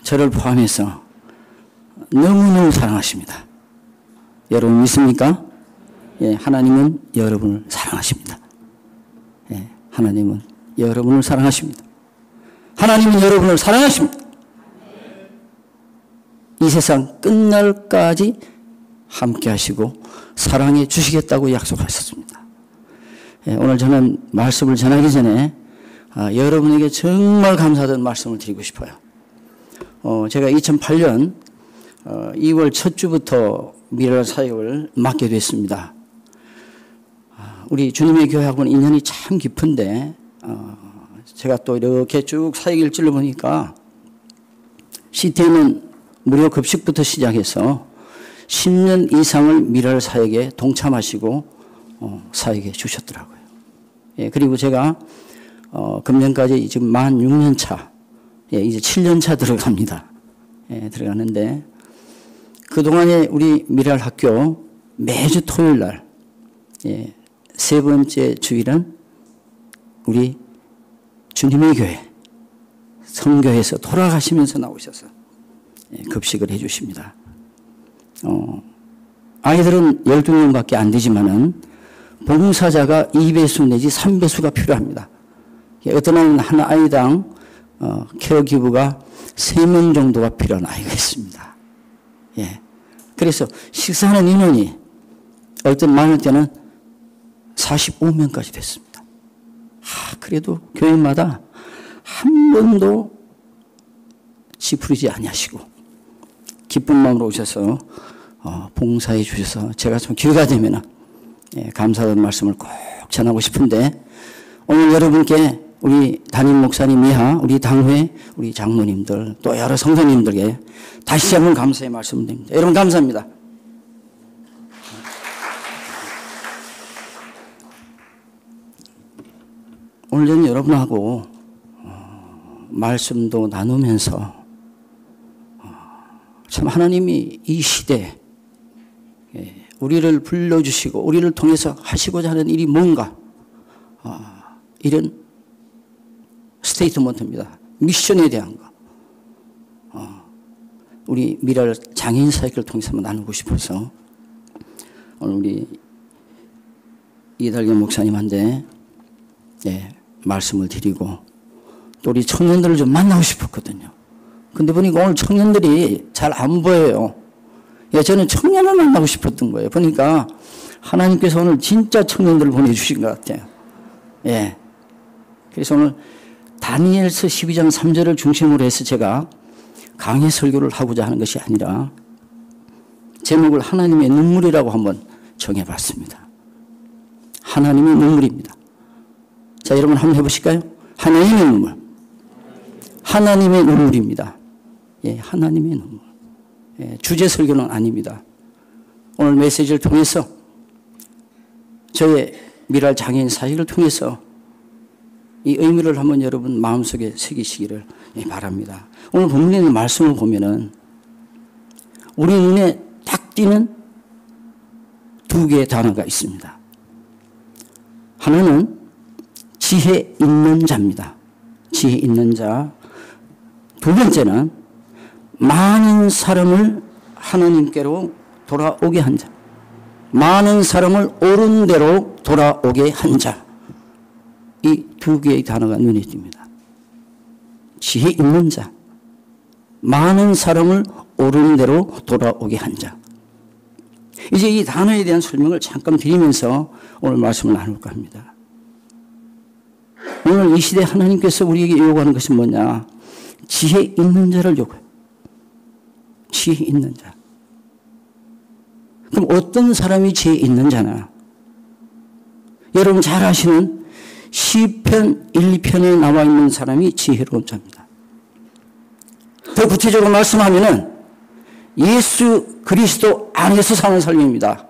저를 포함해서 너무너무 사랑하십니다. 여러분 믿습니까? 예, 하나님은 여러분을 사랑하십니다. 예, 하나님은 여러분을 사랑하십니다. 하나님은 여러분을 사랑하십니다. 이 세상 끝날까지 함께 하시고 사랑해 주시겠다고 약속하셨습니다. 예, 오늘 저는 말씀을 전하기 전에 여러분에게 정말 감사하다는 말씀을 드리고 싶어요. 제가 2008년 2월 첫 주부터 미랄 사역을 맡게 됐습니다. 우리 주님의 교회하고는 인연이 참 깊은데 제가 또 이렇게 쭉 사역 일지를 보니까 CT에는 무료 급식부터 시작해서 10년 이상을 미랄 사역에 동참하시고 사역해 주셨더라고요. 예, 그리고 제가 금년까지 지금 만 6년 차, 예, 이제 7년 차 들어갑니다. 예, 들어가는데 그동안에 우리 미랄 학교 매주 토요일 날, 예, 세 번째 주일은 우리 주님의 교회 성교에서 돌아가시면서 나오셔서 예, 급식을 해 주십니다. 아이들은 12명밖에 안 되지만은 봉사자가 2배수 내지 3배수가 필요합니다. 어떤 아이는 한 아이당 케어기부가 3명 정도가 필요한 아이가 있습니다. 예. 그래서 식사하는 인원이 어떤 많을 때는 45명까지 됐습니다. 그래도 교회마다 한 번도 지푸리지 아니하시고 기쁜 마음으로 오셔서 봉사해 주셔서 제가 좀 기회가 되면 예, 감사하다는 말씀을 꼭 전하고 싶은데 오늘 여러분께 우리 담임 목사님 이하 우리 당회 우리 장로님들 또 여러 성도님들에게 다시 한번 감사의 말씀을 드립니다. 여러분 감사합니다. 오늘 저는 여러분하고 말씀도 나누면서 참 하나님이 이 시대에 우리를 불러주시고 우리를 통해서 하시고자 하는 일이 뭔가 이런 스테이트먼트입니다. 미션에 대한 거. 우리 미랄 장애인 사역을 통해서 한번 나누고 싶어서 오늘 우리 이달경 목사님한테 예, 말씀을 드리고 또 우리 청년들을 좀 만나고 싶었거든요. 근데 보니까 오늘 청년들이 잘 안 보여요. 예, 저는 청년을 만나고 싶었던 거예요. 보니까 하나님께서 오늘 진짜 청년들을 보내주신 것 같아요. 예. 그래서 오늘 다니엘서 12장 3절을 중심으로 해서 제가 강의 설교를 하고자 하는 것이 아니라 제목을 하나님의 눈물이라고 한번 정해봤습니다. 하나님의 눈물입니다. 자, 여러분 한번 해보실까요? 하나님의 눈물. 하나님의 눈물입니다. 예, 하나님의 눈물. 예, 주제 설교는 아닙니다. 오늘 메시지를 통해서 저의 미랄 장애인 사역을 통해서 이 의미를 한번 여러분 마음속에 새기시기를 바랍니다. 오늘 본문에 있는 말씀을 보면은 우리 눈에 딱 띄는 두 개의 단어가 있습니다. 하나는 지혜 있는 자입니다. 지혜 있는 자. 두 번째는 많은 사람을 하나님께로 돌아오게 한 자. 많은 사람을 옳은 대로 돌아오게 한 자. 이 두 개의 단어가 눈에 띕니다. 지혜 있는 자. 많은 사람을 옳은 대로 돌아오게 한 자. 이제 이 단어에 대한 설명을 잠깐 드리면서 오늘 말씀을 나눌까 합니다. 오늘 이 시대 하나님께서 우리에게 요구하는 것이 뭐냐? 지혜 있는 자를 요구해요. 지혜 있는 자. 그럼 어떤 사람이 지혜 있는 자나? 여러분 잘 아시는 시편 1, 2편에 나와 있는 사람이 지혜로운 자입니다. 더 구체적으로 말씀하면은 예수 그리스도 안에서 사는 삶입니다.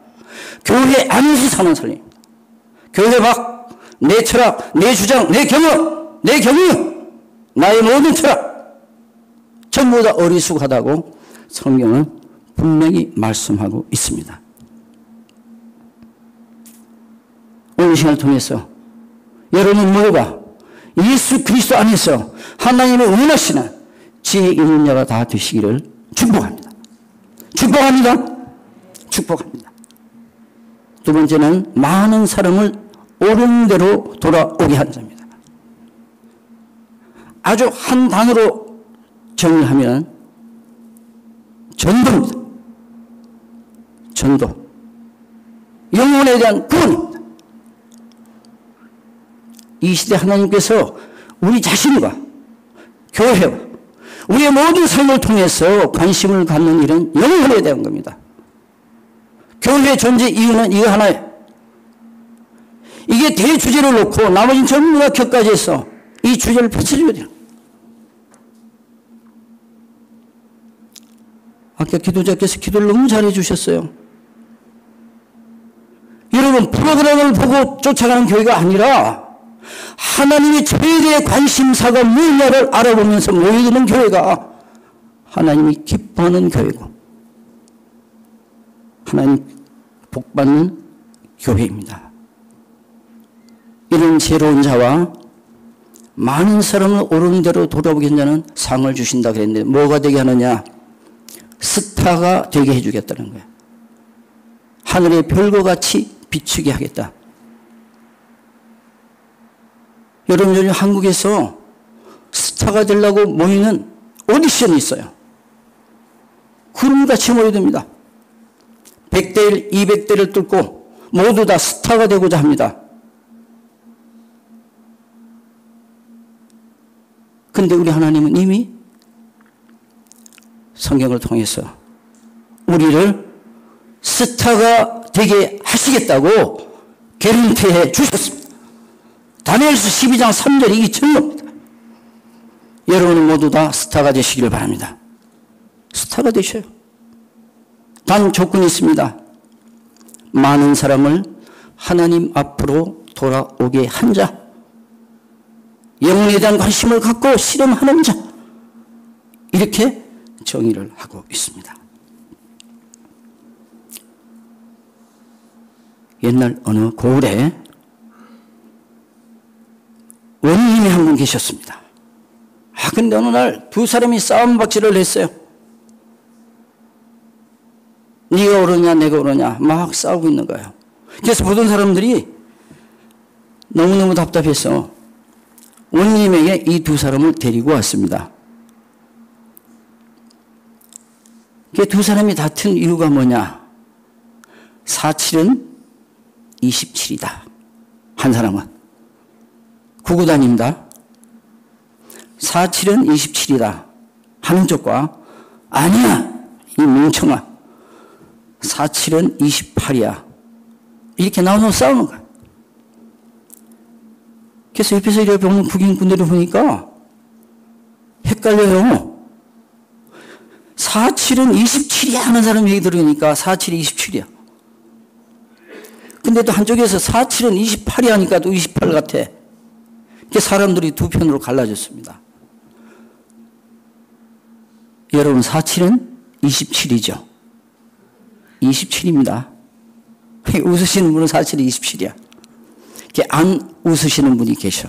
교회 안에서 사는 삶입니다. 교회 밖, 내 철학, 내 주장, 내 경험, 나의 모든 철학 전부 다 어리숙하다고 성경은 분명히 말씀하고 있습니다. 오늘 시간을 통해서 여러분 모두가 예수 그리스도 안에서 하나님의 원하시는 지혜 있는 자가 다 되시기를 축복합니다. 축복합니다. 축복합니다. 두 번째는 많은 사람을 옳은 대로 돌아오게 한 자입니다. 아주 한 단어로 정의하면 전도입니다. 전도. 영혼에 대한 구원입니다. 이 시대 하나님께서 우리 자신과 교회와 우리의 모든 삶을 통해서 관심을 갖는 일은 영혼에 대한 겁니다. 교회의 존재 이유는 이거 하나예요. 이게 대주제를 놓고 나머지는 전부 다 격가지해서 이 주제를 펼쳐줘야 돼요. 아까 기도자께서 기도를 너무 잘해 주셨어요. 여러분, 프로그램을 보고 쫓아가는 교회가 아니라 하나님의 최대의 관심사가 무엇인가를 알아보면서 모이는 교회가 하나님이 기뻐하는 교회고 하나님 복받는 교회입니다. 이런 새로운 자와 많은 사람을 옳은 대로 돌아보게 한 자는 상을 주신다 그랬는데 뭐가 되게 하느냐? 스타가 되게 해주겠다는 거예요. 하늘의 별과 같이 비추게 하겠다. 여러분, 요즘 한국에서 스타가 되려고 모이는 오디션이 있어요. 구름같이 모여듭니다. 100대 1, 200대를 뚫고 모두 다 스타가 되고자 합니다. 근데 우리 하나님은 이미 성경을 통해서 우리를 스타가 되게 하시겠다고 개런티해 주셨습니다. 다니엘서 12장 3절이 이 증거입니다. 여러분 모두 다 스타가 되시기를 바랍니다. 스타가 되셔요. 단 조건이 있습니다. 많은 사람을 하나님 앞으로 돌아오게 한 자, 영혼에 대한 관심을 갖고 실험하는 자, 이렇게 정의를 하고 있습니다. 옛날 어느 고을에 원님이 한 분 계셨습니다. 근데 어느 날 두 사람이 싸움박질을 했어요. 네가 옳으냐 내가 옳으냐 막 싸우고 있는 거예요. 그래서 보던 사람들이 너무너무 답답해서 원님에게 이 두 사람을 데리고 왔습니다. 그 두 사람이 다툰 이유가 뭐냐? 47은 27이다. 한 사람은 구구단입니다. 47은 27이다. 하는 쪽과 아니야 이 멍청아 47은 28이야. 이렇게 나와서 싸우는 거야. 그래서 옆에서 이렇게 보는 국인분들을 보니까 헷갈려요. 47은 27이야 하는 사람 얘기 들으니까 47이 27이야. 근데 또 한쪽에서 47은 28이 하니까 또 28 같아. 그래서 사람들이 두 편으로 갈라졌습니다. 여러분 47은 27이죠. 27입니다. 웃으시는 분은 47이 27이야. 안 웃으시는 분이 계셔.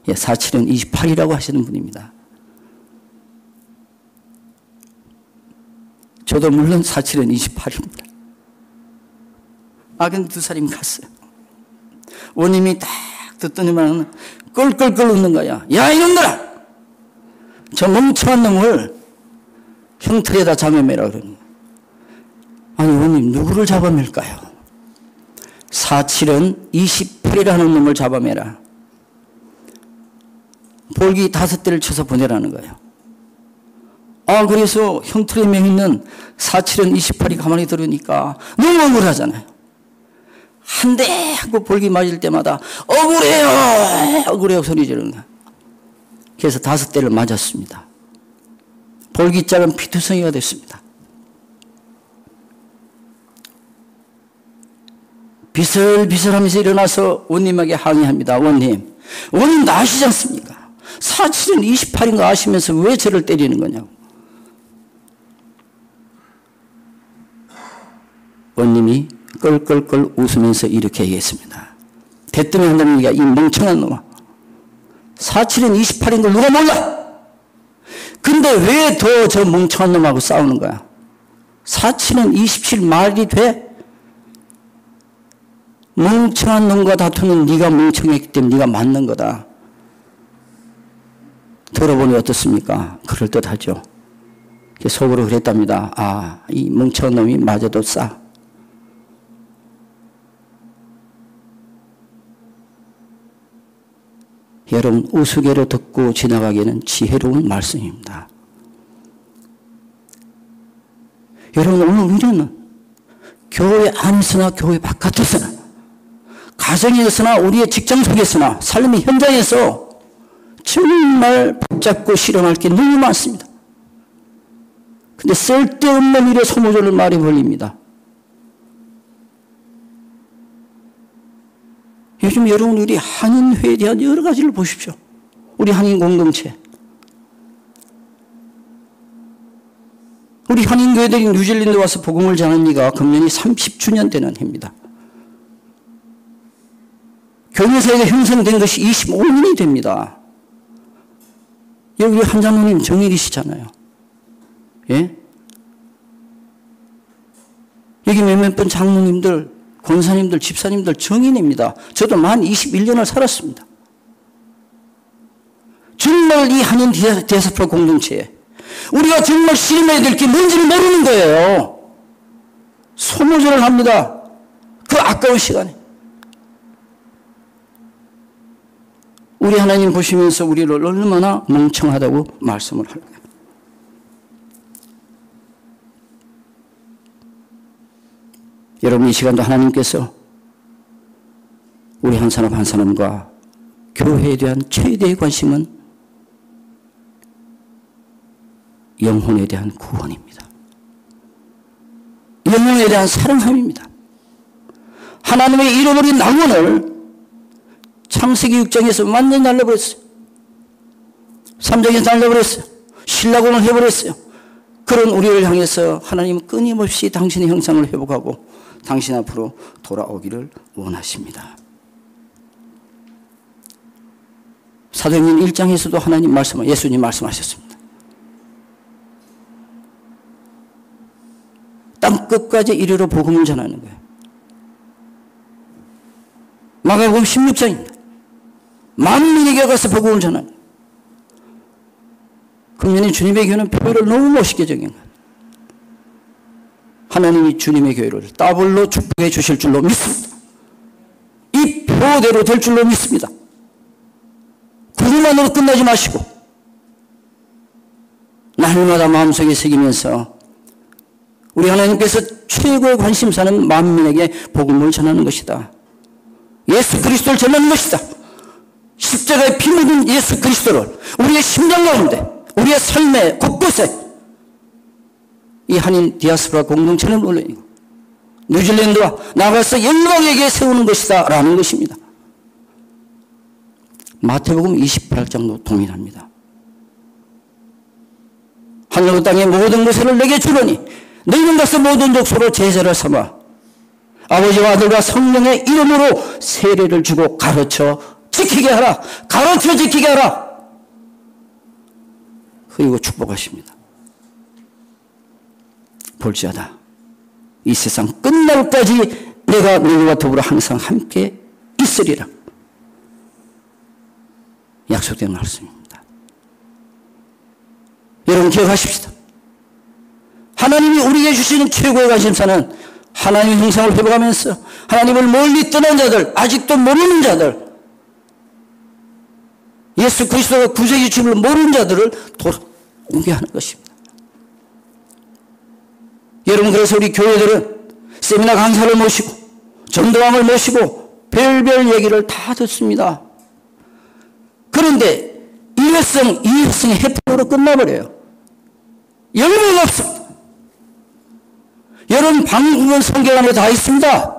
47은 28이라고 하시는 분입니다. 저도 물론 47은 28입니다. 근데 두 사람이 갔어요. 원님이 딱 듣더니만 껄껄껄 웃는 거야. 야 이놈들아! 저 멍청한 놈을 형틀에다 잡아매라 그러는 거야. 아니 원님 누구를 잡아맬까요? 47은 28이라는 놈을 잡아매라. 볼기 5대를 쳐서 보내라는 거예요. 그래서 형틀에 매있는 47은 28이 가만히 들으니까 너무 억울하잖아요. 한 대 하고 볼기 맞을 때마다 억울해요 억울해요 소리 지르는 거야. 그래서 5대를 맞았습니다. 볼기짝은 피투성이가 됐습니다. 비슬비슬하면서 일어나서 원님에게 항의합니다. 원님 다 아시지 않습니까? 47은 28인 거 아시면서 왜 저를 때리는 거냐고. 원님이 껄껄껄 웃으면서 이렇게 얘기했습니다. 대뜸에 한다는 얘기가 이 멍청한 놈아. 47은 28인 걸 누가 몰라? 근데 왜 더 저 멍청한 놈하고 싸우는 거야? 사치는 27 말이 돼? 멍청한 놈과 다투는 네가 멍청했기 때문에 네가 맞는 거다. 들어보니 어떻습니까? 그럴듯하죠. 속으로 그랬답니다. 아, 이 멍청한 놈이 맞아도 싸. 여러분, 우스개로 듣고 지나가기에는 지혜로운 말씀입니다. 여러분, 오늘 우리는 교회 안에서나 교회 바깥에서나 가정에서나 우리의 직장 속에서나 삶의 현장에서 정말 붙잡고 실험할 게 너무 많습니다. 근데 쓸데없는 일에 소모전을 말해 벌립니다. 요즘 여러분 우리 한인회에 대한 여러 가지를 보십시오. 우리 한인 공동체. 우리 한인교회들이 뉴질랜드 와서 복음을 전한 지가 금년이 30주년 되는 해입니다. 교회사회가 형성된 것이 25년이 됩니다. 여기 한 장로님 정일이시잖아요. 예? 여기 몇몇 분 장로님들, 권사님들, 집사님들 정인입니다. 저도 만 21년을 살았습니다. 정말 이 한인 디아스포라 공동체에 우리가 정말 실험해야 될 게 뭔지를 모르는 거예요. 소모전을 합니다. 그 아까운 시간에. 우리 하나님 보시면서 우리를 얼마나 멍청하다고 말씀을 할까요? 여러분, 이 시간도 하나님께서 우리 한 사람 한 사람과 교회에 대한 최대의 관심은 영혼에 대한 구원입니다. 영혼에 대한 사랑함입니다. 하나님의 잃어버린 낙원을 창세기 6장에서 완전히 날려버렸어요. 3장에서 날려버렸어요. 신라곤을 해버렸어요. 그런 우리를 향해서 하나님은 끊임없이 당신의 형상을 회복하고 당신 앞으로 돌아오기를 원하십니다. 사도행전 1장에서도 하나님 예수님 말씀하셨습니다. 땅끝까지 이르러 복음을 전하는 거예요. 마가복음 16장입니다. 만민에게 가서 복음을 전하는 거예요. 금년에 주님의 교회는 표를 너무 멋있게 정한 거예요. 하나님이 주님의 교회를 더블로 축복해 주실 줄로 믿습니다. 이 표대로 될 줄로 믿습니다. 그것만으로 끝나지 마시고 날마다 마음속에 새기면서 우리 하나님께서 최고의 관심사는 만민에게 복음을 전하는 것이다. 예수 그리스도를 전하는 것이다. 십자가에 피 묻은 예수 그리스도를 우리의 심장 가운데 우리의 삶의 곳곳에 이 한인 디아스포라 공동체는 올리고 뉴질랜드와 나가서 영광에게 세우는 것이다 라는 것입니다. 마태복음 28장도 동일합니다. 하늘 땅의 모든 것을 내게 주려니 너희는 가서 모든 족속으로 제자를 삼아 아버지와 아들과 성령의 이름으로 세례를 주고 가르쳐 지키게 하라. 가르쳐 지키게 하라. 그리고 축복하십니다. 볼지어다 이 세상 끝날까지 내가 너희와 더불어 항상 함께 있으리라. 약속된 말씀입니다. 여러분 기억하십시다. 하나님이 우리에게 주시는 최고의 관심사는 하나님의 형상을 회복하면서 하나님을 멀리 떠난 자들, 아직도 모르는 자들, 예수 그리스도가 구세주 주님을 모르는 자들을 돌아오게 하는 것입니다. 여러분, 그래서 우리 교회들은 세미나 강사를 모시고 전도왕을 모시고 별별 얘기를 다 듣습니다. 그런데 일회성의 해프로 끝나버려요. 열매가 없습니다. 여러분, 방국은 성경 안에 다 있습니다.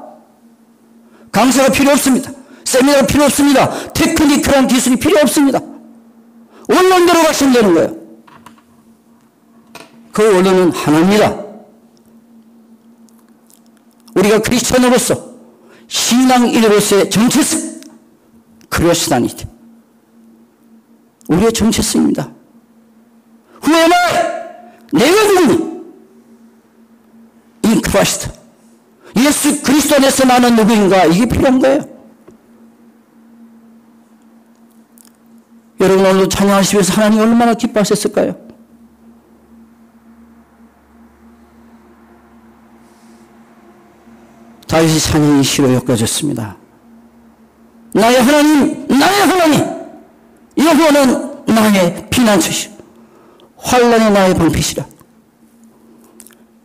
강사가 필요 없습니다. 세미나가 필요 없습니다. 테크니컬한 기술이 필요 없습니다. 원론대로 가시면 되는 거예요. 그 원론은 하나입니다. 우리가 크리스천으로서 신앙인으로서의 정체성, 크리스티아니티, 우리의 정체성입니다. Who am I? 내가 누구니? In Christ. 예수 그리스도 안에서 나는 누구인가? 이게 필요한 거예요. 여러분 오늘 찬양하시면서 하나님 얼마나 기뻐하셨을까요? 다윗이 찬양이 시로 엮어졌습니다. 나의 하나님, 나의 하나님, 여호와는 나의 피난처시오, 환난의 나의 방패시라.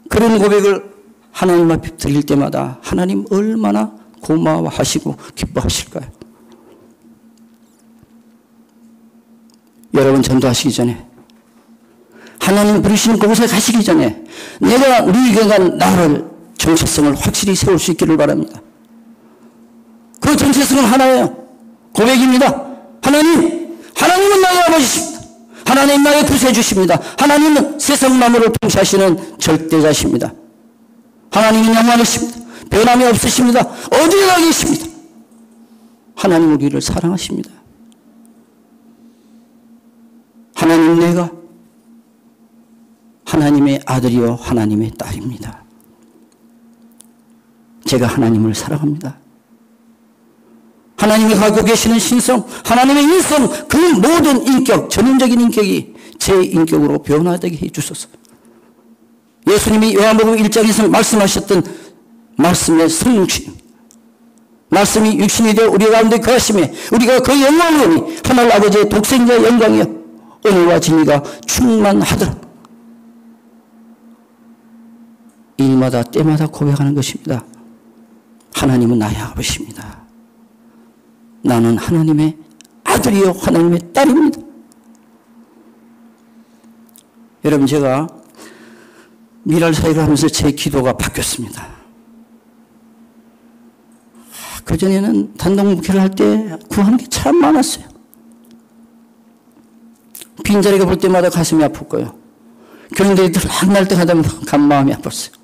그런 고백을 하나님 앞에 드릴 때마다 하나님 얼마나 고마워하시고 기뻐하실까요? 여러분 전도하시기 전에, 하나님 부르시는 그곳에 가시기 전에 내가 너희에게 간 나를 정체성을 확실히 세울 수 있기를 바랍니다. 그 정체성은 하나예요. 고백입니다. 하나님은 나의 아버지십니다. 하나님 나의 구세주십니다. 하나님은 세상 만물을 통치하시는 절대자십니다. 하나님은 영원하십니다. 변함이 없으십니다. 어디에나 계십니다. 하나님 우리를 사랑하십니다. 하나님 내가 하나님의 아들이요 하나님의 딸입니다. 제가 하나님을 사랑합니다. 하나님이 갖고 계시는 신성, 하나님의 인성, 그 모든 인격, 전인적인 인격이 제 인격으로 변화되게 해주소서. 예수님이 요한복음 1장에서 말씀하셨던 말씀의 성육신, 말씀이 육신이 되어 우리 가운데 거하심에 우리가 그 영광을 보니 하늘 아버지의 독생자의 영광이여 은혜와 진리가 충만하더라. 일마다 때마다 고백하는 것입니다. 하나님은 나의 아버지입니다. 나는 하나님의 아들이요 하나님의 딸입니다. 여러분 제가 미랄 사역을 하면서 제 기도가 바뀌었습니다. 그전에는 단독 목회를 할 때 구하는 게 참 많았어요. 빈자리가 볼 때마다 가슴이 아플 거예요. 교인들이 들락날 때 가다 보면 간 마음이 아팠어요.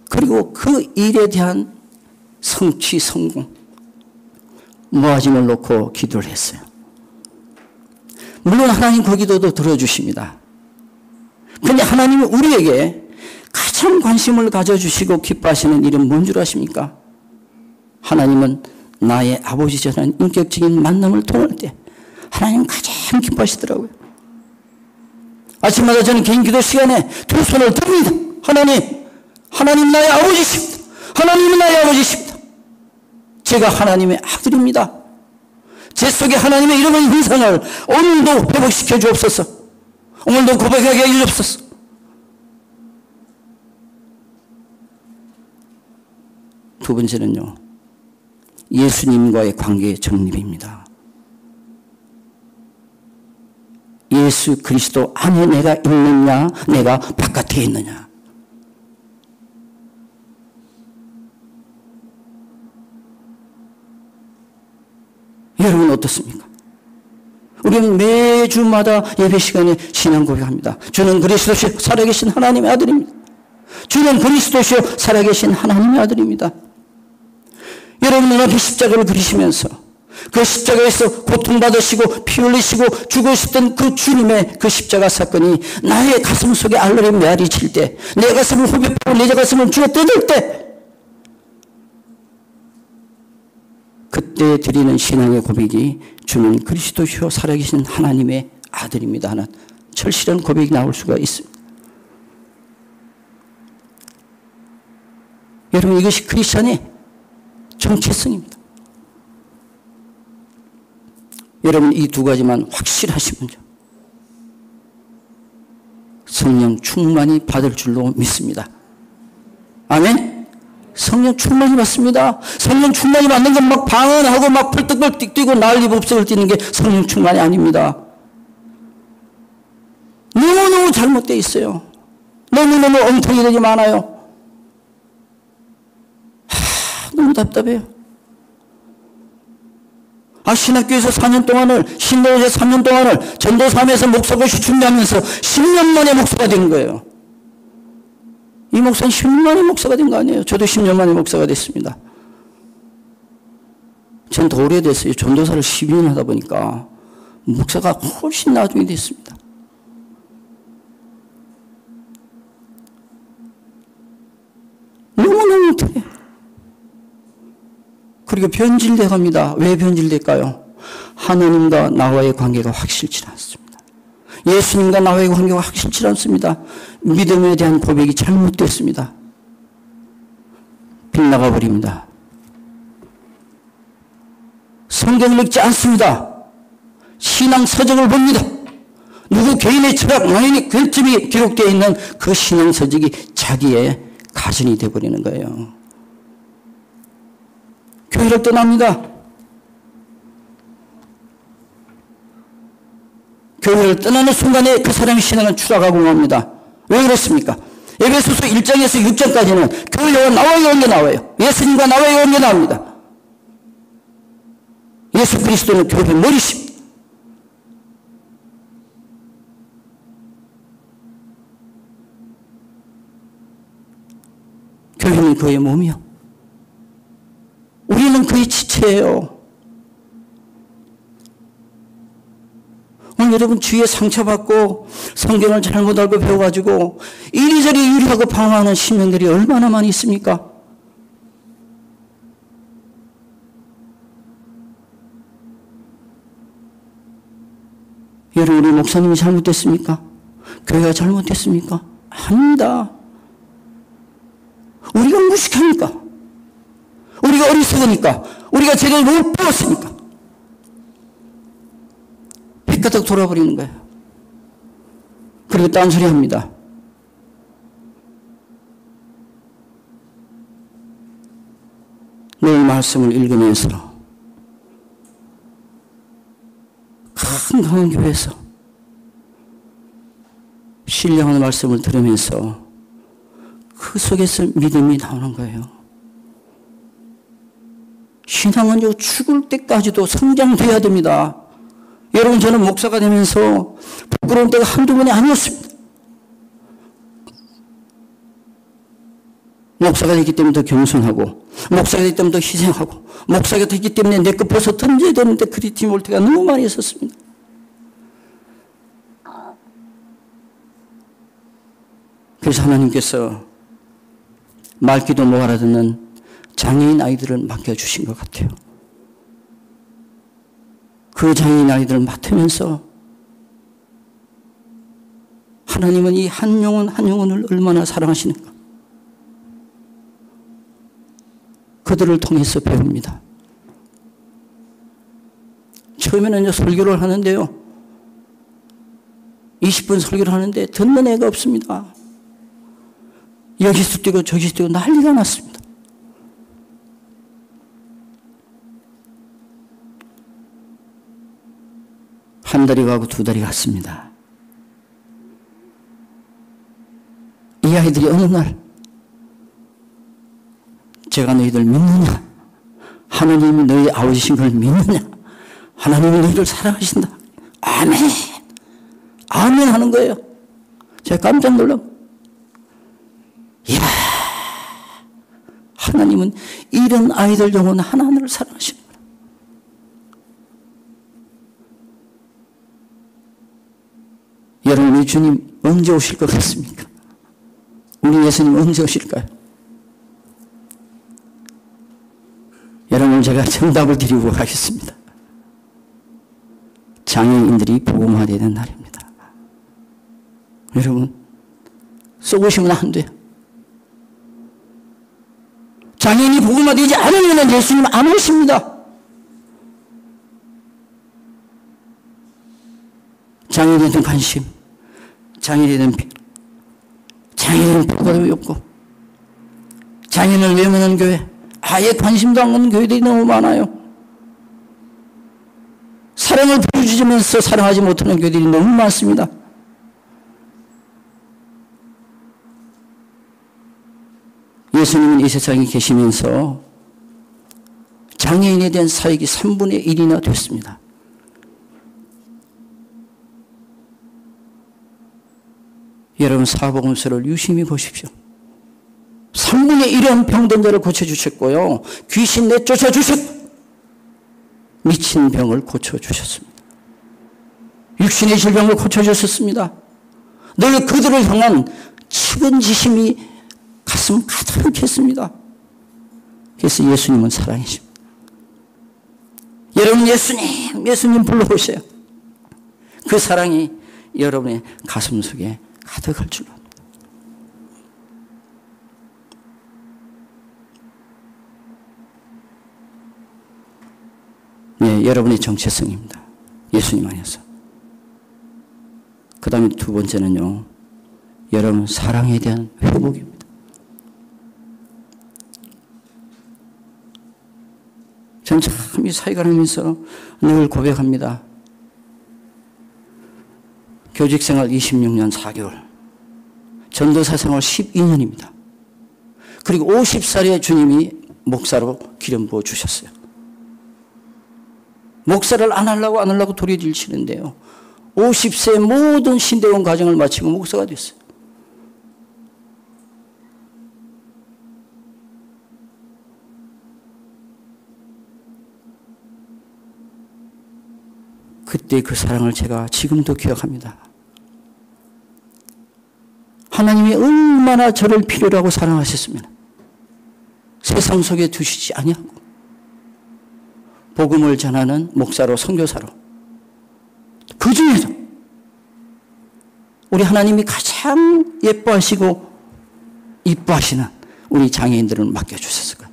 그리고 그 일에 대한 성취, 성공, 모아짐을 놓고 기도를 했어요. 물론 하나님 그 기도도 들어주십니다. 그런데 하나님이 우리에게 가장 관심을 가져주시고 기뻐하시는 일은 뭔 줄 아십니까? 하나님은 나의 아버지라는 인격적인 만남을 통할 때 하나님은 가장 기뻐하시더라고요. 아침마다 저는 개인 기도 시간에 두 손을 듭니다. 하나님 나의 아버지십니다. 하나님은 나의 아버지십니다. 제가 하나님의 아들입니다. 제 속에 하나님의 이름의 형상을 오늘도 회복시켜 주옵소서. 오늘도 고백하게 해 주옵소서. 두 번째는요, 예수님과의 관계의 정립입니다. 예수 그리스도 안에 내가 있느냐, 내가 바깥에 있느냐. 여러분 어떻습니까? 우리는 매주마다 예배 시간에 신앙 고백합니다. 주는 그리스도시요 살아계신 하나님의 아들입니다. 주는 그리스도시요 살아계신 하나님의 아들입니다. 여러분 눈앞에 십자가를 그리시면서 그 십자가에서 고통받으시고 피 흘리시고 죽으셨던 그 주님의 그 십자가 사건이 나의 가슴 속에 알로리 메아리 칠 때, 내 가슴을 후벼파고 내 가슴을 쥐어 뜯을 때, 그때 드리는 신앙의 고백이 주는 그리스도시요 살아계신 하나님의 아들입니다 하는 절실한 고백이 나올 수가 있습니다. 여러분 이것이 크리스천의 정체성입니다. 여러분 이 두 가지만 확실하시면요, 성령 충만히 받을 줄로 믿습니다. 아멘. 성령 충만히 받습니다. 성령 충만히 받는 건 막 방언하고 막 펄떡펄떡 뛰고 난리법석을 뛰는 게 성령 충만이 아닙니다. 너무너무 잘못되어 있어요. 너무너무 엉터리 되게 많아요. 너무 답답해요. 신학교에서 4년 동안을, 신도에서 3년 동안을 전도사무에서 목사고시 준비하면서 10년 만에 목사가 된 거예요. 이 목사는 10년 만에 목사가 된 거 아니에요. 저도 10년 만에 목사가 됐습니다. 전 더 오래됐어요. 전도사를 12년 하다 보니까 목사가 훨씬 나중에 됐습니다. 너무너무 못해요. 그리고 변질돼 갑니다. 왜 변질될까요? 하나님과 나와의 관계가 확실치 않습니다. 예수님과 나와의 관계가 확실치 않습니다. 믿음에 대한 고백이 잘못됐습니다. 빗나가 버립니다. 성경을 읽지 않습니다. 신앙 서적을 봅니다. 누구 개인의 철학, 개인의 결점이 기록되어 있는 그 신앙 서적이 자기의 가전이 되어버리는 거예요. 교회를 떠납니다. 교회를 떠나는 순간에 그 사람의 신앙은 추락하고 맙니다. 왜 그렇습니까? 에베소서 1장에서 6장까지는 교회와 나와의 관계 나와요. 예수님과 나와의 관계 나옵니다. 예수 그리스도는 교회의 머리십니다. 교회는 그의 몸이요. 우리는 그의 지체예요. 오늘 여러분 주위에 상처받고 성경을 잘못 알고 배워가지고 이리저리 유리하고 방황하는 신령들이 얼마나 많이 있습니까? 여러분, 우리 목사님이 잘못됐습니까? 교회가 잘못됐습니까? 아닙니다. 우리가 무식하니까, 우리가 어리석으니까, 우리가 제대로 못 배웠으니까 삐까닥 돌아버리는 거예요. 그리고 딴소리 합니다. 늘 말씀을 읽으면서 강한 교회에서 신령한 말씀을 들으면서 그 속에서 믿음이 나오는 거예요. 신앙은요, 죽을 때까지도 성장돼야 됩니다. 여러분, 저는 목사가 되면서 부끄러운 때가 한두 번이 아니었습니다. 목사가 됐기 때문에 더 겸손하고, 목사가 됐기 때문에 더 희생하고, 목사가 됐기 때문에 내 것 벗어 던져야 되는데 그리티 올 때가 너무 많이 있었습니다. 그래서 하나님께서 말귀도 못 알아듣는 장애인 아이들을 맡겨주신 것 같아요. 그 장애인 아이들을 맡으면서 하나님은 이 한 영혼 한 영혼을 얼마나 사랑하시는가. 그들을 통해서 배웁니다. 처음에는 설교를 하는데요, 20분 설교를 하는데 듣는 애가 없습니다. 여기서 뛰고 저기서 뛰고 난리가 났습니다. 한 달이 가고 두 달이 갔습니다. 이 아이들이 어느 날 제가 너희들 믿느냐? 하나님이 너희 아버지신 걸 믿느냐? 하나님이 너희를 사랑하신다. 아멘. 아멘 하는 거예요. 제가 깜짝 놀라고. 이야, 하나님은 이런 아이들 영혼 하나하나를 사랑하시는 거예요. 여러분, 우리 주님 언제 오실 것 같습니까? 우리 예수님 언제 오실까요? 여러분, 제가 정답을 드리고 가겠습니다. 장애인들이 복음화되는 날입니다. 여러분, 쏘고시면 안 돼요. 장애인이 복음화되지 않으면 예수님 안 오십니다. 장애인에 대한 관심, 장애인에 대한 장애인은 보고도 없고, 장애인을 외면하는 교회, 아예 관심도 안 갖는 교회들이 너무 많아요. 사랑을 보여주면서 사랑하지 못하는 교회들이 너무 많습니다. 예수님은 이 세상에 계시면서 장애인에 대한 사역이 3분의 1이나 됐습니다. 여러분, 사복음서를 유심히 보십시오. 3분의 1은 병든 자를 고쳐주셨고요, 귀신 내쫓아 주셨고, 미친 병을 고쳐주셨습니다. 육신의 질병을 고쳐주셨습니다. 늘 그들을 향한 측은지심이 가슴 가득했습니다. 그래서 예수님은 사랑이십니다. 여러분 예수님 불러보세요. 그 사랑이 여러분의 가슴 속에 가득할 줄로 압니다. 네, 여러분의 정체성입니다. 예수님 안에서. 그 다음에 두 번째는요, 여러분 사랑에 대한 회복입니다. 저는 참 이 사역하면서 늘 고백합니다. 교직생활 26년 4개월, 전도사 생활 12년입니다. 그리고 50살에 주님이 목사로 기름 부어 주셨어요. 목사를 안 하려고 도리를 치는데요. 50세 모든 신대원 과정을 마치고 목사가 됐어요. 그때 그 사랑을 제가 지금도 기억합니다. 하나님이 얼마나 저를 필요로 하고 사랑하셨으면 세상 속에 두시지 아니하고 복음을 전하는 목사로 선교사로 그 중에도 우리 하나님이 가장 예뻐하시고 이뻐하시는 우리 장애인들을 맡겨주셨을 거예요.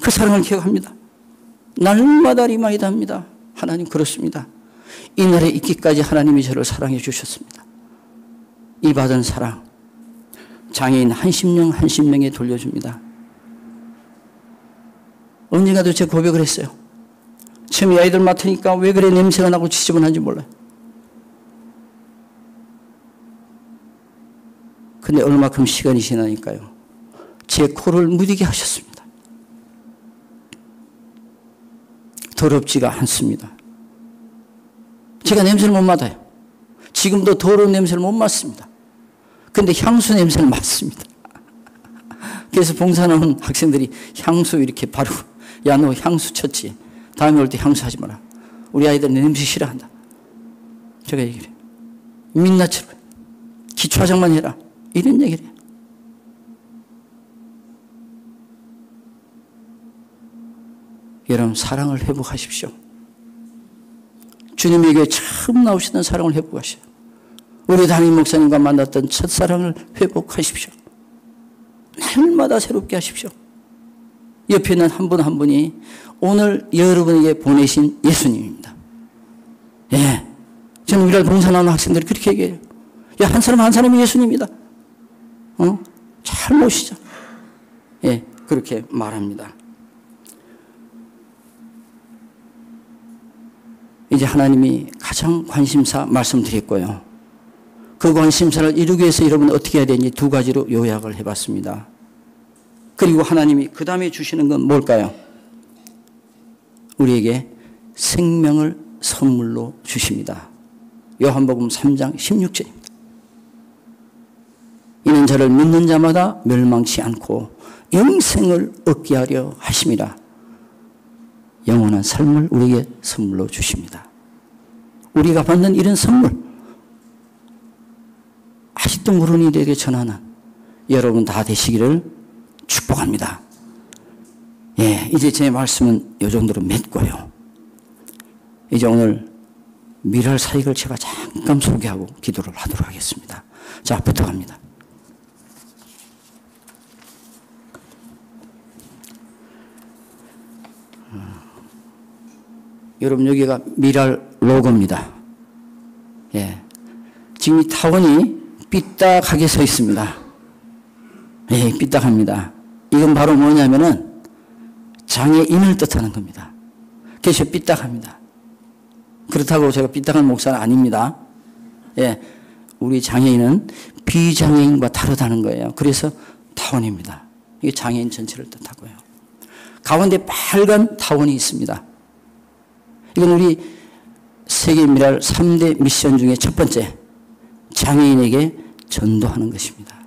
그 사랑을 기억합니다. 날마다 리마이드 합니다. 하나님 그렇습니다. 이 날에 있기까지 하나님이 저를 사랑해 주셨습니다. 이 받은 사랑 장애인 한 심령에 돌려줍니다. 언젠가도 제가 고백을 했어요. 처음에 아이들 맡으니까 왜 그래 냄새가 나고 지저분한지 몰라요. 근데 얼마큼 시간이 지나니까요, 제 코를 무디게 하셨습니다. 더럽지가 않습니다. 제가 냄새를 못 맡아요. 지금도 더러운 냄새를 못 맡습니다. 근데 향수 냄새를 맡습니다. 그래서 봉사하는 학생들이 향수 이렇게 바르고, 야, 너 향수 쳤지? 다음에 올 때 향수 하지 마라. 우리 아이들 냄새 싫어한다. 제가 얘기를 해요. 민낯으로 기초 화장만 해라. 이런 얘기를 해요. 여러분 사랑을 회복하십시오. 주님에게 처음 나오시던 사랑을 회복하시오. 우리 담임 목사님과 만났던 첫사랑을 회복하십시오. 날마다 새롭게 하십시오. 옆에 있는 한 분 한 분이 오늘 여러분에게 보내신 예수님입니다. 예, 저는 위랄 봉사하는 학생들이 그렇게 얘기해요. 야, 한 사람 한 사람이 예수님이다. 잘 모시자. 예, 그렇게 말합니다. 이제 하나님이 가장 관심사 말씀드렸고요. 그 관심사를 이루기 위해서 여러분은 어떻게 해야 되는지 두 가지로 요약을 해봤습니다. 그리고 하나님이 그 다음에 주시는 건 뭘까요? 우리에게 생명을 선물로 주십니다. 요한복음 3장 16절입니다. 이는 저를 믿는 자마다 멸망치 않고 영생을 얻게 하려 하심이라. 영원한 삶을 우리에게 선물로 주십니다. 우리가 받는 이런 선물, 아직도 모르는 이들에게 전하는 여러분 다 되시기를 축복합니다. 예, 이제 제 말씀은 이 정도로 맺고요. 이제 오늘 미랄 사역을 제가 잠깐 소개하고 기도를 하도록 하겠습니다. 자, 부탁합니다. 여러분 여기가 미랄 로고입니다. 예, 지금 이 타원이 삐딱하게 서 있습니다. 예, 삐딱합니다. 이건 바로 뭐냐면은 장애인을 뜻하는 겁니다. 그래서 삐딱합니다. 그렇다고 제가 삐딱한 목사는 아닙니다. 예, 우리 장애인은 비장애인과 다르다는 거예요. 그래서 타원입니다. 이게 장애인 전체를 뜻하고요. 가운데 빨간 타원이 있습니다. 이건 우리 세계 미랄 3대 미션 중에 첫 번째, 장애인에게 전도하는 것입니다.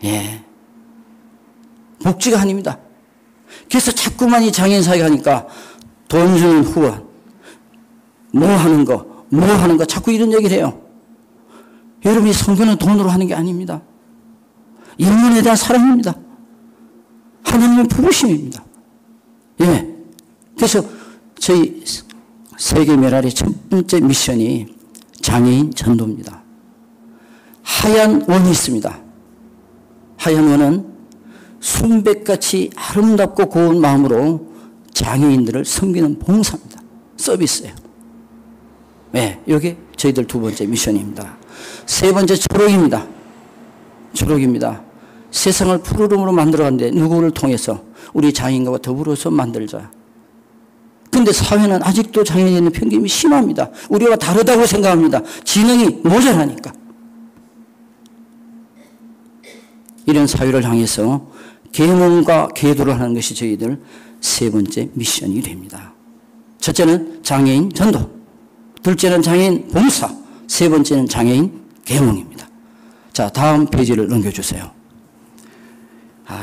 예, 복지가 아닙니다. 그래서 자꾸만 이 장애인 사회가 하니까 돈 주는 후원, 뭐 하는 거 자꾸 이런 얘기를 해요. 여러분이 선교는 돈으로 하는 게 아닙니다. 인문에 대한 사랑입니다. 하나님의 부르심입니다. 예. 그래서 저희 세계메랄의 첫 번째 미션이 장애인 전도입니다. 하얀 원이 있습니다. 하얀 원은 순백같이 아름답고 고운 마음으로 장애인들을 섬기는 봉사입니다. 서비스예요. 네, 이게 저희들 두 번째 미션입니다. 세 번째 초록입니다. 초록입니다. 세상을 푸르름으로 만들어가는데 누구를 통해서 우리 장애인과 더불어서 만들자. 근데 사회는 아직도 장애인에 대한 편견이 심합니다. 우리와 다르다고 생각합니다. 지능이 모자라니까. 이런 사회를 향해서 계몽과 계도를 하는 것이 저희들 세 번째 미션이 됩니다. 첫째는 장애인 전도, 둘째는 장애인 봉사, 세 번째는 장애인 계몽입니다. 자, 다음 페이지를 넘겨주세요.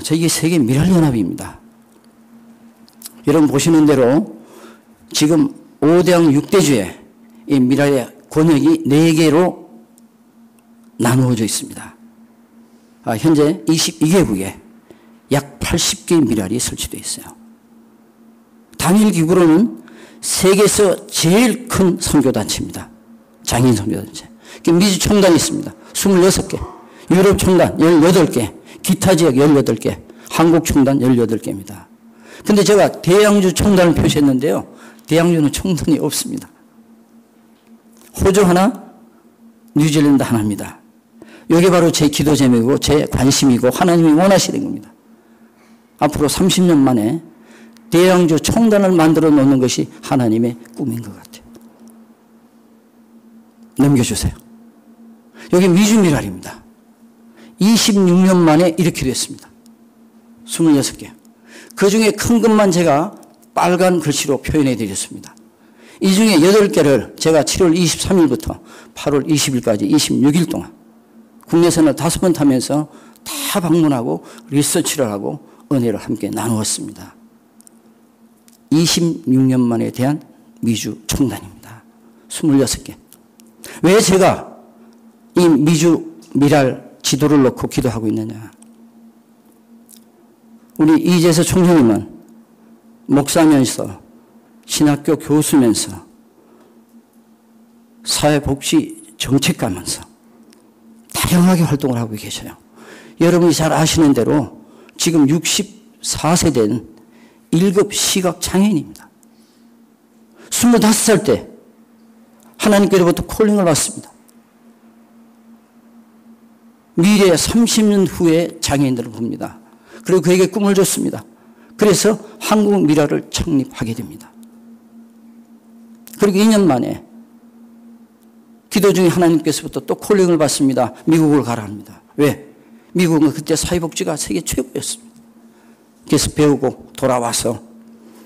저희 세계 미랄연합입니다. 여러분 보시는 대로 지금 5대양 6대주에 이 미랄의 권역이 4개로 나누어져 있습니다. 현재 22개국에 약 80개의 미랄이 설치되어 있어요. 단일 기구로는 세계에서 제일 큰 선교단체입니다. 장애인 선교단체. 미주 총단이 있습니다. 26개, 유럽 총단 18개, 기타 지역 18개, 한국 총단 18개입니다. 근데 제가 대양주 총단을 표시했는데요. 대양주는 총단이 없습니다. 호주 하나, 뉴질랜드 하나입니다. 이게 바로 제 기도 제목이고 제 관심이고 하나님이 원하시는 겁니다. 앞으로 30년 만에 대양주 총단을 만들어 놓는 것이 하나님의 꿈인 것 같아요. 넘겨주세요. 여기 미주미랄입니다. 26년 만에 이렇게 됐습니다. 26개. 그 중에 큰 것만 제가 빨간 글씨로 표현해 드렸습니다. 이 중에 8개를 제가 7월 23일부터 8월 20일까지 26일 동안 국내선을 5번 타면서 다 방문하고 리서치를 하고 은혜를 함께 나누었습니다. 26년 만에 대한 미주 총단입니다. 26개. 왜 제가 이 미주 미랄 지도를 놓고 기도하고 있느냐. 우리 이재서 총장님은 목사면서 신학교 교수면서 사회복지 정책가면서 다양하게 활동을 하고 계셔요. 여러분이 잘 아시는 대로 지금 64세 된 1급 시각장애인입니다. 25살 때 하나님께로부터 콜링을 받습니다. 미래 30년 후에 장애인들을 봅니다. 그리고 그에게 꿈을 줬습니다. 그래서 한국 미라를 창립하게 됩니다. 그리고 2년 만에 기도 중에 하나님께서부터 또 콜링을 받습니다. 미국을 가라 합니다. 왜? 미국은 그때 사회복지가 세계 최고였습니다. 그래서 배우고 돌아와서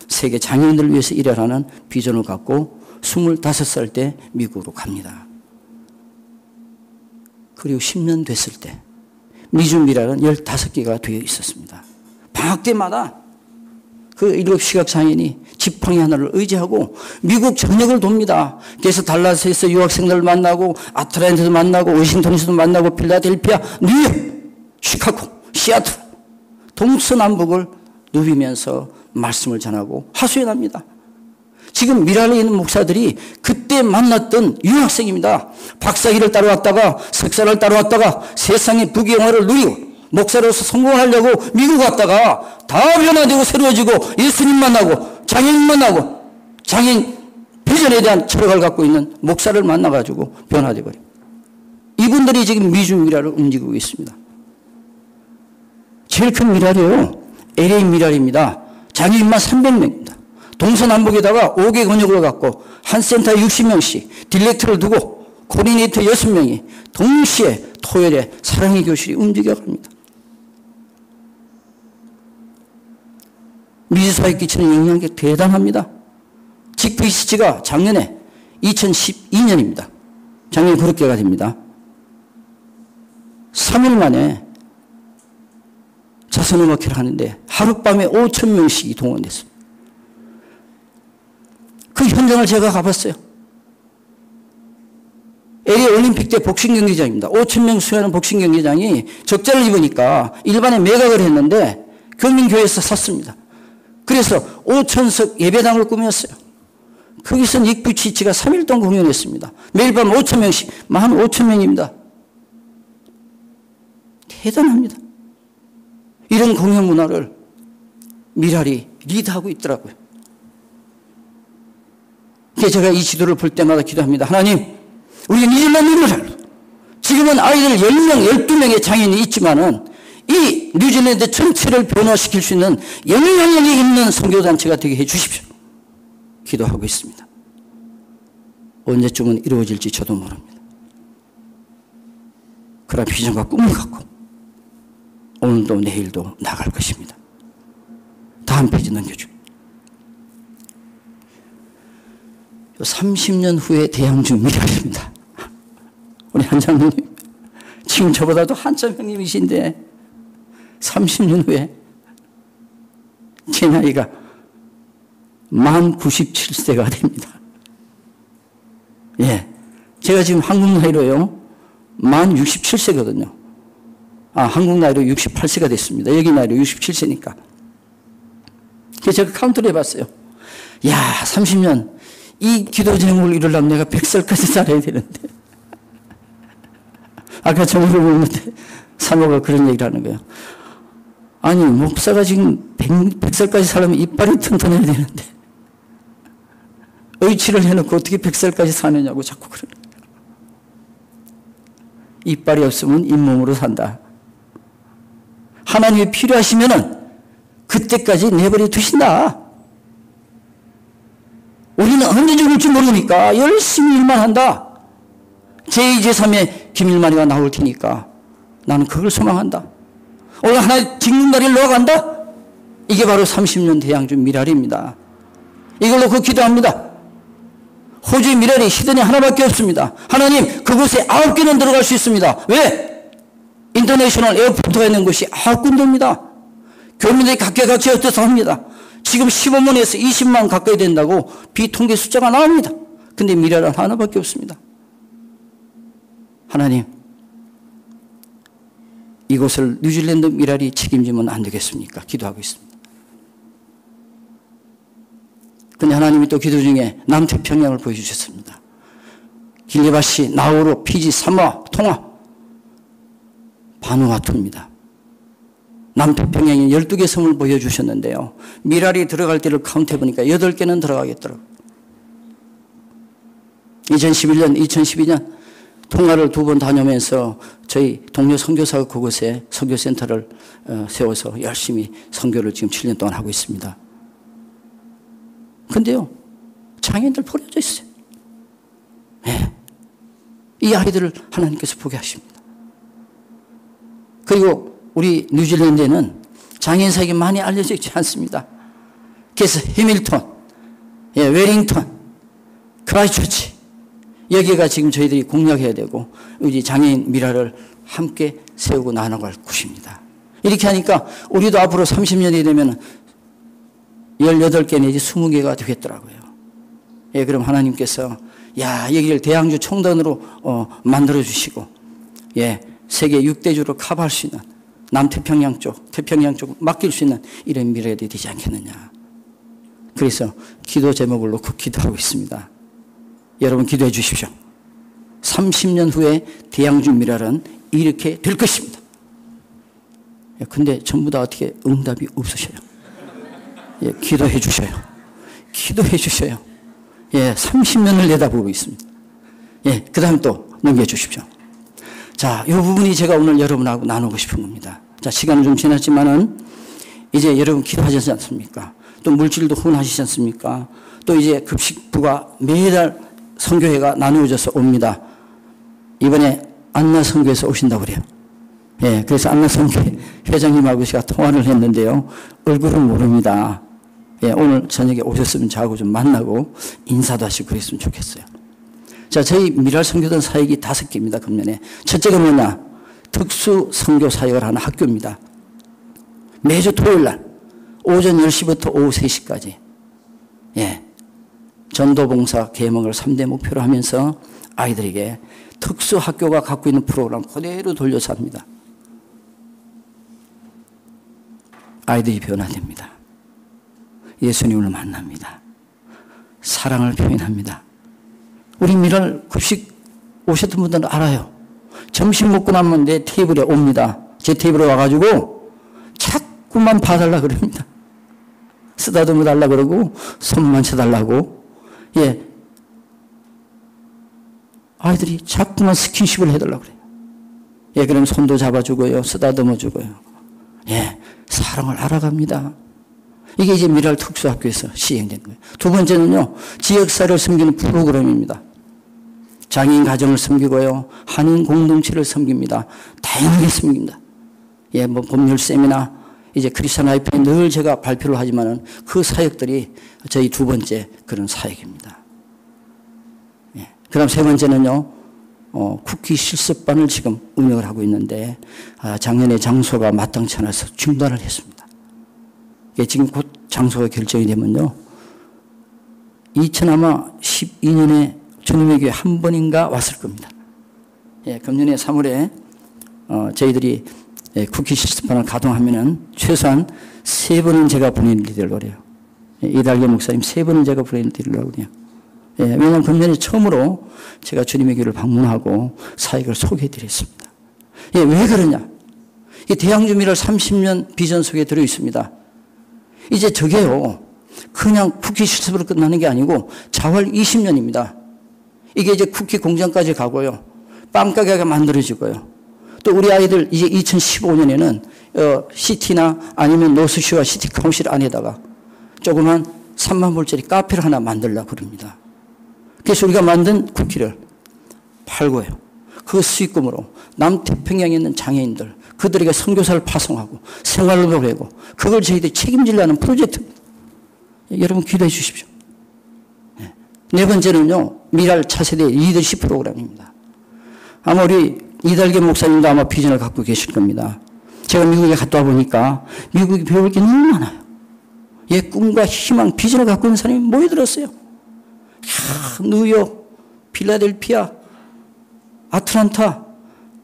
세계 장애인들을 위해서 일하라는 비전을 갖고 25살 때 미국으로 갑니다. 그리고 10년 됐을 때 미주미랄은 15개가 되어 있었습니다. 방학 때마다 그 7 시각장애인이 지팡이 하나를 의지하고 미국 전역을 돕니다. 그래서 달라스에서 유학생들을 만나고 아틀란타도 만나고 워싱턴에서도 만나고 필라델피아, 뉴욕, 시카고, 시애틀 동서남북을 누비면서 말씀을 전하고 하소연합니다. 지금 미랄에 있는 목사들이 그때 만났던 유학생입니다. 박사학위를 따라왔다가 석사를 따라왔다가 세상의 부귀영화를 누리고 목사로서 성공하려고 미국 갔다가 다 변화되고 새로워지고 예수님 만나고 장애인 만나고 장애인 비전에 대한 철학을 갖고 있는 목사를 만나가지고 변화되고 이분들이 지금 미주 미랄을 움직이고 있습니다. 제일 큰 미랄이에요. LA 미랄입니다. 장애인만 300명입니다. 동서남북에다가 5개 권역을 갖고 한 센터에 60명씩 딜렉터를 두고 코디네이터 6명이 동시에 토요일에 사랑의 교실이 움직여갑니다. 미주사회에 끼치는 영향력이 대단합니다. 직PC가 작년에 2012년입니다. 작년에 그렇게가 됩니다. 3일 만에 자선음악회를 하는데 하룻밤에 5,000명씩이 동원됐습니다. 현장을 제가 가봤어요. LA 올림픽 때 복싱 경기장입니다. 5,000명 수용하는 복싱 경기장이 적자를 입으니까 일반에 매각을 했는데 교민교회에서 샀습니다. 그래서 5,000석 예배당을 꾸몄어요. 거기서 닉부치치가 3일 동안 공연했습니다. 매일 밤 5,000명씩, 15,000명입니다. 대단합니다. 이런 공연 문화를 미랄이 리드하고 있더라고요. 그래서 제가 이 지도를 볼 때마다 기도합니다. 하나님, 우리 뉴질랜드 지금은 아이들 10명, 12명의 장애인이 있지만은 이 뉴질랜드 전체를 변화시킬 수 있는 영향력이 있는 선교단체가 되게 해 주십시오. 기도하고 있습니다. 언제쯤은 이루어질지 저도 모릅니다. 그런 비전과 꿈을 갖고 오늘도 내일도 나갈 것입니다. 다음 페이지 넘겨주고. 30년 후에 대양중 미래입니다. 우리 한 장로님, 지금 저보다도 한참 형님이신데 30년 후에 제 나이가 만 97세가 됩니다. 예. 제가 지금 한국 나이로요, 만 67세거든요. 한국 나이로 68세가 됐습니다. 여기 나이로 67세니까. 그래서 제가 카운트를 해봤어요. 야, 30년. 이 기도 제목을 이루려면 내가 100살까지 살아야 되는데. 아까 저녁을 먹는데 사모가 그런 얘기를 하는 거예요. 아니, 목사가 지금 100살까지 살려면 이빨이 튼튼해야 되는데 의치를 해놓고 어떻게 100살까지 사느냐고 자꾸 그러는 거예요. 이빨이 없으면 잇몸으로 산다. 하나님이 필요하시면은 그때까지 내버려 두신다. 우리는 언제 죽을지 모르니까 열심히 일만 한다. 제2, 제3의 김일만이가 나올 테니까 나는 그걸 소망한다. 오늘 하나의 죽는 날이 놓아간다. 이게 바로 30년 대양중 미랄입니다. 이걸 놓고 기도합니다. 호주의 미랄이 시드니 하나밖에 없습니다. 하나님, 그곳에 9개는 들어갈 수 있습니다. 왜? 인터내셔널 에어포트가 있는 곳이 9군데입니다. 교민들이 각계각층에 흩어서 합니다. 지금 15만에서 20만 가까이 된다고 비통계 숫자가 나옵니다. 근데 미랄은 하나밖에 없습니다. 하나님, 이곳을 뉴질랜드 미랄이 책임지면 안 되겠습니까? 기도하고 있습니다. 근데 하나님이 또 기도 중에 남태평양을 보여주셨습니다. 길리바시, 나우루, 피지, 사모아, 통화, 바누아투입니다. 남태평양에 12개 섬을 보여주셨는데요. 미랄이 들어갈 때를 카운트해보니까 8개는 들어가겠더라고요. 2011년, 2012년 통화를 2번 다녀오면서 저희 동료 선교사가 그곳에 선교센터를 세워서 열심히 선교를 지금 7년 동안 하고 있습니다. 근데요, 장애인들 버려져 있어요. 네. 이 아이들을 하나님께서 보게 하십니다. 그리고 우리 뉴질랜드에는 장애인 사역이 많이 알려져 있지 않습니다. 그래서 해밀턴, 웰링턴, 크라이스처치, 여기가 지금 저희들이 공략해야 되고 우리 장애인 미라를 함께 세우고 나눠갈 곳입니다. 이렇게 하니까 우리도 앞으로 30년이 되면 18개 내지 20개가 되겠더라고요. 예, 그럼 하나님께서 여기를 대양주 총단으로 만들어 주시고, 예, 세계 6대주로 커버할 수 있는 남태평양 쪽, 태평양 쪽 맡길 수 있는 이런 미래가 되지 않겠느냐. 그래서 기도 제목을 놓고 기도하고 있습니다. 여러분 기도해 주십시오. 30년 후에 대양주 미랄은 이렇게 될 것입니다. 근데 전부 다 어떻게 응답이 없으셔요. 예, 기도해 주셔요. 기도해 주셔요. 예, 30년을 내다보고 있습니다. 예, 그 다음 또 넘겨주십시오. 자, 이 부분이 제가 오늘 여러분하고 나누고 싶은 겁니다. 자, 시간은 좀 지났지만은 이제 여러분 기도하셨지 않습니까? 또 물질도 후원하시지 않습니까? 또 이제 급식부가 매달 선교회가 나누어져서 옵니다. 이번에 안나 선교에서 오신다고 그래요. 예, 그래서 안나 선교회 회장님하고 제가 통화를 했는데요. 얼굴은 모릅니다. 예, 오늘 저녁에 오셨으면 저하고 좀 만나고 인사도 하시고 그랬으면 좋겠어요. 자, 저희 미랄 선교단 사역이 5개입니다, 금년에. 첫째가 뭐냐? 특수 선교 사역을 하는 학교입니다. 매주 토요일 날 오전 10시부터 오후 3시까지. 예. 전도봉사 계명을 3대 목표로 하면서 아이들에게 특수학교가 갖고 있는 프로그램 그대로 돌려서 합니다. 아이들이 변화됩니다. 예수님을 만납니다. 사랑을 표현합니다. 우리 미랄 급식 오셨던 분들은 알아요. 점심 먹고 나면 내 테이블에 옵니다. 제 테이블에 와가지고 자꾸만 봐달라 그럽니다. 쓰다듬어 달라 그러고 손만 쳐달라고. 예, 아이들이 자꾸만 스킨십을 해달라고 그래요. 예, 그럼 손도 잡아주고요. 쓰다듬어 주고요. 예, 사랑을 알아갑니다. 이게 이제 미랄 특수학교에서 시행된 거예요. 두 번째는요, 지역사회를 섬기는 프로그램입니다. 장애인 가정을 섬기고요, 한인 공동체를 섬깁니다. 다양하게 섬깁니다. 예, 뭐 법률 세미나, 이제 크리스천 라이프에 늘 제가 발표를 하지만은 그 사역들이 저희 두 번째 그런 사역입니다. 예. 그 다음 세 번째는요, 쿠키 실습반을 지금 운영을 하고 있는데, 작년에 장소가 마땅치 않아서 중단을 했습니다. 예, 지금 곧 장소가 결정이 되면요, 2012년에 주님의 교회 한 번인가 왔을 겁니다. 예, 금년에 3월에 저희들이 쿠키 실습반을 가동하면은 최소한 3번은 제가 보내드리려고 그래요. 예, 이달계 목사님 3번은 제가 보내드리려고 그래요. 예, 왜냐하면 금년에 처음으로 제가 주님의 교회를 방문하고 사역을 소개해드렸습니다. 예, 왜 그러냐? 이 대양주미를 30년 비전 속에 들어 있습니다. 이제 저게요, 그냥 쿠키 실습으로 끝나는 게 아니고 자활 20년입니다. 이게 이제 쿠키 공장까지 가고요, 빵가게가 만들어지고요. 또 우리 아이들 이제 2015년에는 시티나 아니면 노스시와 시티 카운실 안에다가 조그만 3만 불짜리 카페를 하나 만들려고 그럽니다. 그래서 우리가 만든 쿠키를 팔고요, 그 수익금으로 남태평양에 있는 장애인들, 그들에게 선교사를 파송하고 생활로 하고 그걸 저희들이 책임지려는 프로젝트입니다. 여러분 기도해 주십시오. 네 번째는요, 미랄 차세대 리더십 프로그램입니다. 아마 우리 이달계 목사님도 아마 비전을 갖고 계실 겁니다. 제가 미국에 갔다 와보니까 미국이 배울 게 너무 많아요. 예, 꿈과 희망, 비전을 갖고 있는 사람이 모여들었어요. 뉴욕, 필라델피아, 아틀란타,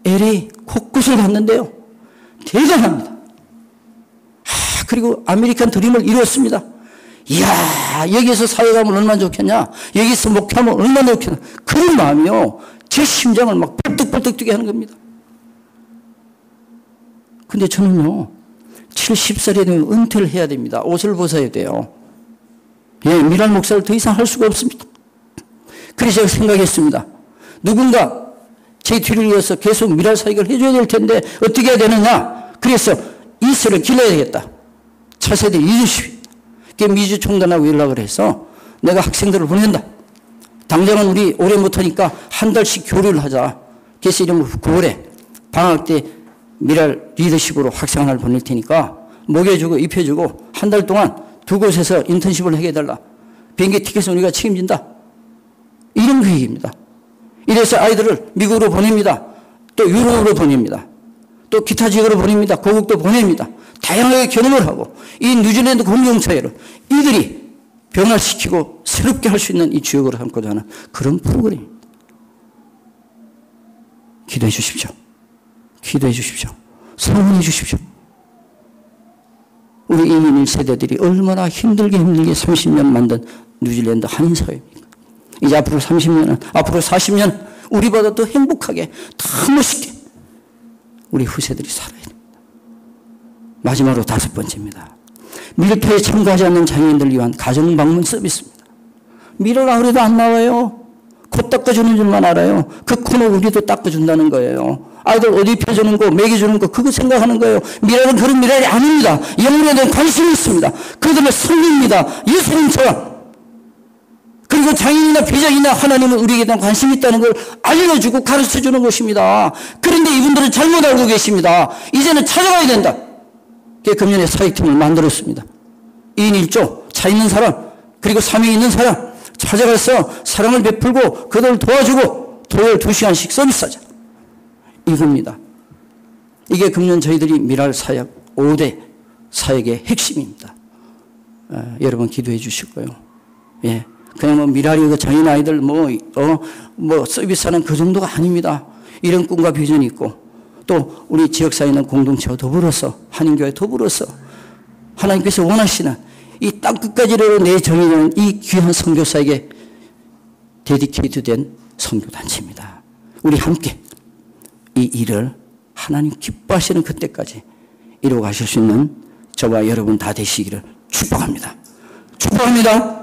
LA 곳곳을 갔는데요, 대단합니다. 그리고 아메리칸 드림을 이뤘습니다. 이야, 여기서 사회가면 얼마나 좋겠냐, 여기서 목회하면 얼마나 좋겠냐, 그런 마음이요, 제 심장을 막 벌떡벌떡 뛰게 하는 겁니다. 근데 저는요, 70살이 되면 은퇴를 해야 됩니다. 옷을 벗어야 돼요. 예, 미랄 목사를 더 이상 할 수가 없습니다. 그래서 제가 생각했습니다. 누군가 제 뒤를 이어서 계속 미랄 사역을 해줘야 될 텐데 어떻게 해야 되느냐. 그래서 이세를 길러야 되겠다. 차세대 리더십입니다. 미주 총단하고 연락을 해서 내가 학생들을 보낸다. 당장은 우리 오래 못하니까 한 달씩 교류를 하자. 그래서 이러면 9월에 방학 때 미랄 리더십으로 학생 하나를 보낼 테니까 먹여주고 입혀주고 한 달 동안 두 곳에서 인턴십을 하게 해달라. 비행기 티켓은 우리가 책임진다. 이런 계획입니다. 이래서 아이들을 미국으로 보냅니다. 또 유럽으로 보냅니다. 또 기타 지역으로 보냅니다. 고국도 보냅니다. 다양하게 경험을 하고 이 뉴질랜드 공동체를 이들이 변화시키고 새롭게 할 수 있는 이 주역으로 삼고자 하는 그런 프로그램입니다. 기도해 주십시오. 기도해 주십시오. 소원해 주십시오. 우리 이민 1세대들이 얼마나 힘들게 30년 만든 뉴질랜드 한인사회입니까? 이제 앞으로 30년은, 앞으로 40년 우리보다 더 행복하게, 더 멋있게 우리 후세들이 살아야 됩니다. 마지막으로 5번째입니다. 밀폐에 참가하지 않는 장애인들을 위한 가정방문 서비스입니다. 밀어라 그래도 안 나와요. 코 닦아주는 줄만 알아요. 그 코는 우리도 닦아준다는 거예요. 아이들 옷 입혀주는 거, 먹여주는 거, 그거 생각하는 거예요. 미랄은 그런 미랄이 아닙니다. 영혼에 대한 관심이 있습니다. 그들을 섬깁니다. 예수님처럼. 그리고 장애인이나 비장애인이나 하나님은 우리에게 대한 관심이 있다는 걸 알려주고 가르쳐주는 것입니다. 그런데 이분들은 잘못 알고 계십니다. 이제는 찾아가야 된다. 그래서 금년에 사역팀을 만들었습니다. 2인 1조, 차 있는 사람, 그리고 삶이 있는 사람 찾아가서 사랑을 베풀고 그들을 도와주고 토요일 2시간씩 서비스하자. 이겁니다. 이게 금년 저희들이 미랄 사역 5대 사역의 핵심입니다. 여러분 기도해 주시고요. 예, 그냥 뭐 미라리 그 장인 아이들 뭐 서비스하는 그 정도가 아닙니다. 이런 꿈과 비전이 있고 또 우리 지역사에 있는 공동체와 더불어서 한인교회 더불어서 하나님께서 원하시는 이 땅 끝까지로 내 정의는 이 귀한 선교사에게 데디케이트된 선교단체입니다. 우리 함께 이 일을 하나님 기뻐하시는 그때까지 이루어 가실 수 있는 저와 여러분 다 되시기를 축복합니다. 축복합니다.